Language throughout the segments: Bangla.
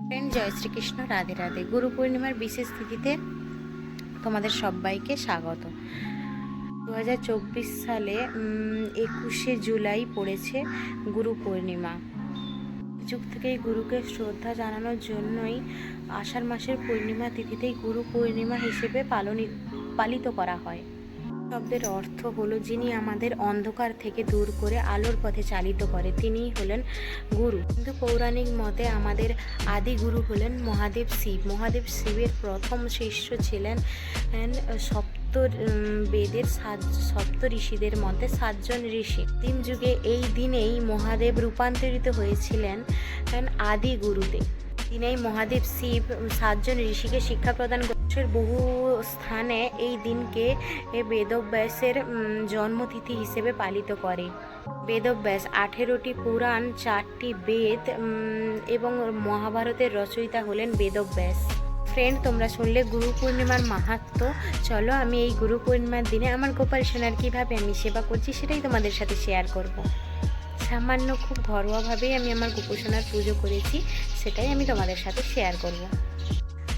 ফ্রেন্ড, জয় শ্রীকৃষ্ণ, রাধে রাধে। গুরু পূর্ণিমার বিশেষ তিথিতে তোমাদের সবাইকে স্বাগত। 2024 সালে 21শে জুলাই পড়েছে গুরু পূর্ণিমা। যুগ থেকেই গুরুকে শ্রদ্ধা জানানোর জন্যই আষাঢ় মাসের পূর্ণিমা তিথিতেই গুরু পূর্ণিমা হিসেবে পালিত করা হয়। শব্দের অর্থ হলো যিনি আমাদের অন্ধকার থেকে দূর করে আলোর পথে চালিত করে, তিনিই হলেন গুরু। কিন্তু পৌরাণিক মতে আমাদের আদি গুরু হলেন মহাদেব শিব। মহাদেব শিবের প্রথম শিষ্য ছিলেন বেদের সপ্ত ঋষিদের মধ্যে 7 জন ঋষি। তিন যুগে এই দিনেই মহাদেব রূপান্তরিত হয়েছিলেন আদি গুরুতে। দিনেই মহাদেব শিব 7 জন ঋষিকে শিক্ষা প্রদান করেছেন। বহু স্থানে এই দিনকে বেদব্যাসের জন্মতিথি হিসেবে পালিত করে। বেদব্যাস 18টি পুরাণ, 4টি বেদ এবং মহাভারতের রচয়িতা হলেন বেদব্যাস। ফ্রেন্ড, তোমরা শুনলে গুরু পূর্ণিমার মাহাত্ম্য। চলো আমি এই গুরু পূর্ণিমার দিনে আমার গোপাল সোনার কীভাবে আমি সেবা করছি সেটাই তোমাদের সাথে শেয়ার করব। সামান্য খুব ঘরোয়াভাবেই আমি আমার গোপোষণার পুজো করেছি, সেটাই আমি তোমাদের সাথে শেয়ার করব।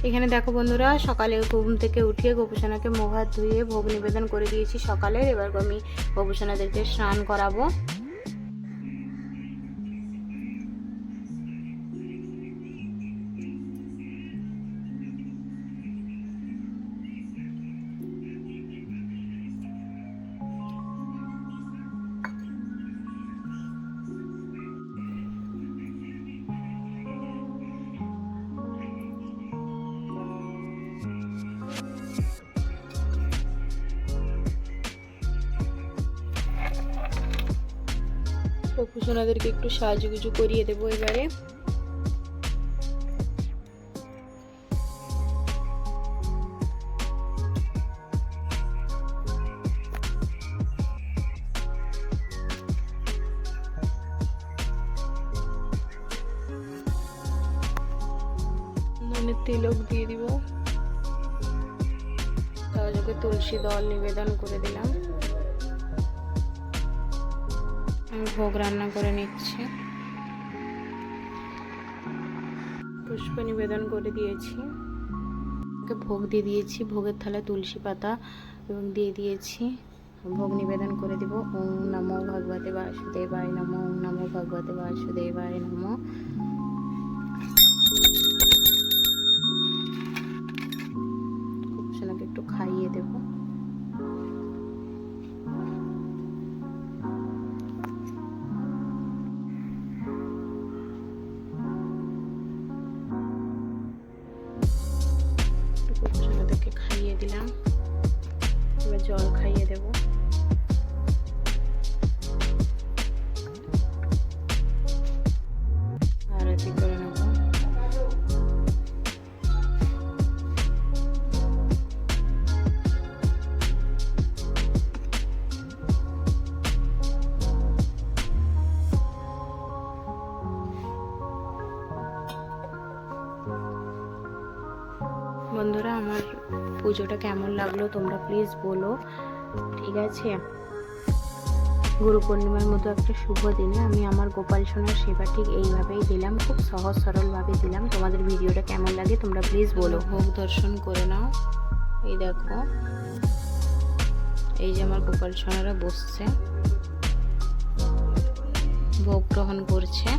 এখানে দেখো বন্ধুরা, সকালে ঘুম থেকে উঠিয়ে গোপোষণাকে মুখ হাত ধুয়ে ভোগ নিবেদন করে দিয়েছি সকালে। এবার আমি গোপোষণাদেরকে স্নান করাবো। গোপোষণাদেরকে একটু সাজুগুজু করিয়ে দেবো এবারে। তিলক দিয়ে দিব, তাহলে তুলসী দল নিবেদন করে দিলাম। আমি ভোগ রান্না করে নিচ্ছি। পুষ্প নিবেদন করে দিয়েছি, ভোগ দিয়ে দিয়েছি। ভোগের থালায় তুলসী পাতা এবং দিয়ে দিয়েছি। ভোগ নিবেদন করে দিব। ওম নমো ভগবতে বাসুদেবায় নমো, ওম নমো ভগবতে বাসুদেবায় নমো। গোপোষণাকে একটু খাইয়ে দেব। গোপোষণাদেরকে খাইয়ে দিলাম, এবার জল খাইয়ে দেব। আরতি করে নেব। বন্ধুরা, আমার পুজোটা কেমন লাগলো তোমরা প্লিজ বলো, ঠিক আছে? গুরু পূর্ণিমার মতো একটা শুভ দিনে আমি আমার গোপাল সোনার সেবা ঠিক এইভাবেই দিলাম, খুব সহজ সরলভাবে দিলাম। তোমাদের ভিডিওটা কেমন লাগে তোমরা প্লিজ বলো। ভোগ দর্শন করে নাও। এই দেখো, এই যে আমার গোপাল সোনারা বসছে, ভোগ গ্রহণ করছে।